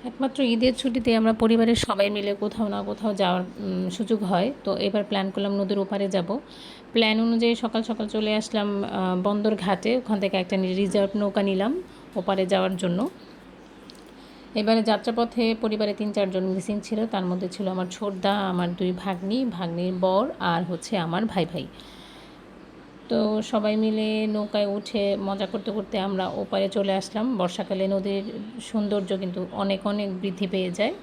একমাত্র ঈদের ছুটিতে আমরা পরিবারের সবাই মিলে কোথাও না কোথাও যাওয়ার সুযোগ হয়। তো এবার প্ল্যান করলাম নদীর ওপারে যাব। প্ল্যান অনুযায়ী সকাল সকাল চলে আসলাম বন্দর ঘাটে। ওখান থেকে একটা রিজার্ভ নৌকা নিলাম ওপারে যাওয়ার জন্য। এবারে যাত্রাপথে পরিবারে ৩-৪ জন মিসিং ছিল। তার মধ্যে ছিল আমার ছোটদা, আমার ২ ভাগ্নি, ভাগ্নির বর আর হচ্ছে আমার ভাই। তো সবাই মিলে নৌকায় উঠে মজা করতে করতে আমরা ওপারে চলে আসলাম। বর্ষাকালে নদীর সৌন্দর্য কিন্তু অনেক বৃদ্ধি পেয়ে যায়।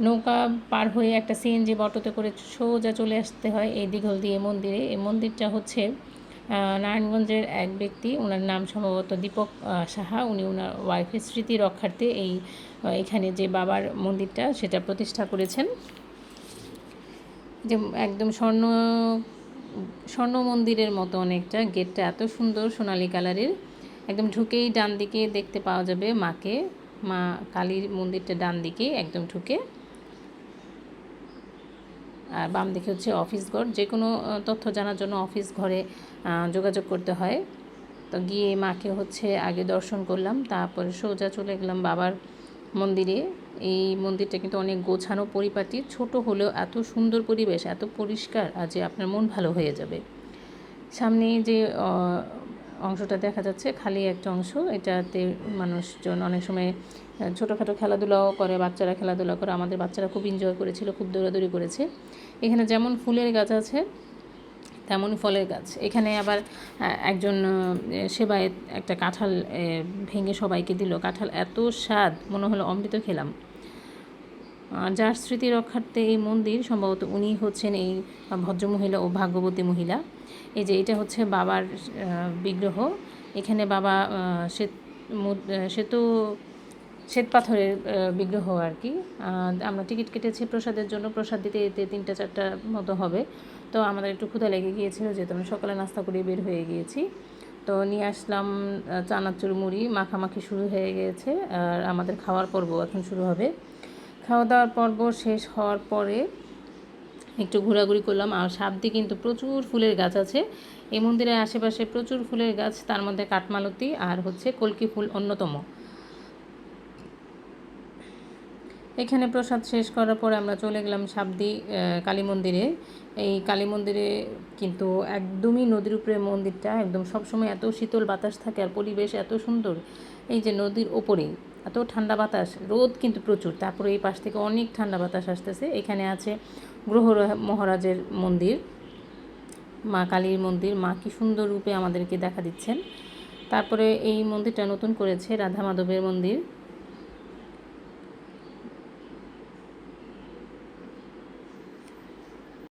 নৌকা পার হয়ে একটা সিএনজি অটোতে করে সোজা চলে আসতে হয় এই দিঘলদিয়ে মন্দিরে। এই মন্দিরটা হচ্ছে নারায়ণগঞ্জের এক ব্যক্তি, ওনার নাম সম্ভবত দীপক সাহা। উনি ওনার ওয়াইফের স্মৃতি রক্ষার্থে এখানে যে বাবার মন্দিরটা সেটা প্রতিষ্ঠা করেছেন। যে একদম স্বর্ণ মন্দিরের মতো অনেকটা, গেটটা এত সুন্দর সোনালী কালারের। একদম ঢুকেই ডান দিকে দেখতে পাওয়া যাবে মাকে, মা কালীর মন্দিরটা ডান দিকে একদম ঢুকে। আর বাম দিকে হচ্ছে অফিস ঘর। যে কোনো তথ্য জানার জন্য অফিস ঘরে যোগাযোগ করতে হয়। তো গিয়ে মাকে হচ্ছে আগে দর্শন করলাম, তারপরে সোজা চলে গেলাম বাবার মন্দিরে। এই মন্দিরটা কিন্তু অনেক গোছানো পরিপাটি, ছোট হলেও এত সুন্দর পরিবেশ, এত পরিষ্কার আর যে আপনার মন ভালো হয়ে যাবে। সামনে যে অংশটা দেখা যাচ্ছে খালি একটা অংশ, এটাতে মানুষজন অনেক সময় ছোটোখাটো খেলাধুলাও করে, বাচ্চারা খেলাধুলা করে। আমাদের বাচ্চারা খুব এনজয় করেছিল, খুব দৌড়াদৌড়ি করেছে। এখানে যেমন ফুলের গাছ আছে তেমনই ফলের গাছ। এখানে আবার একজন সেবায়েত একটা কাঁঠাল ভেঙে সবাইকে দিল। কাঁঠাল এত স্বাদ, মনে হলো অমৃত খেলাম। যার স্মৃতি রক্ষার্থে এই মন্দির, সম্ভবত উনি হচ্ছেন এই ভদ্রমহিলা ও ভাগ্যবতী মহিলা। এই যে এটা হচ্ছে বাবার বিগ্রহ। এখানে বাবা শ্বেত পাথরের বিগ্রহ আর কি। আমরা টিকিট কেটেছি প্রসাদের জন্য, প্রসাদ দিতে দিতে ৩টা-৪টা মতো হবে। তো আমাদের একটু ক্ষুধা লেগে গিয়েছিল, যেহেতু আমরা সকালে নাস্তা করে বের হয়ে গিয়েছি। তো নিয়ে আসলাম চানাচুর মুড়ি, মাখামাখি শুরু হয়ে গিয়েছে আর আমাদের খাওয়ার পর্ব এখন শুরু হবে। খাওয়া দাওয়ার পর্ব শেষ হওয়ার পরে একটু ঘোরাঘুরি করলাম। আর সামনে কিন্তু প্রচুর ফুলের গাছ আছে এই মন্দিরের আশেপাশে, প্রচুর ফুলের গাছ, তার মধ্যে কাঠমালতি আর হচ্ছে কলকি ফুল অন্যতম। এখানে প্রসাদ শেষ করার পরে আমরা চলে গেলাম সাবদি কালী মন্দিরে। এই কালী মন্দিরে কিন্তু একদমই নদীর উপরে মন্দিরটা, একদম সবসময় এত শীতল বাতাস থাকে আর পরিবেশ এত সুন্দর। এই যে নদীর ওপরেই এত ঠান্ডা বাতাস, রোদ কিন্তু প্রচুর, তারপরে এই পাশ থেকে অনেক ঠান্ডা বাতাস আসতেছে। এখানে আছে গ্রহ মহারাজের মন্দির, মা কালীর মন্দির। মা কি সুন্দর রূপে আমাদেরকে দেখা দিচ্ছেন। তারপরে এই মন্দিরটা নতুন করেছে রাধা মাধবের মন্দির।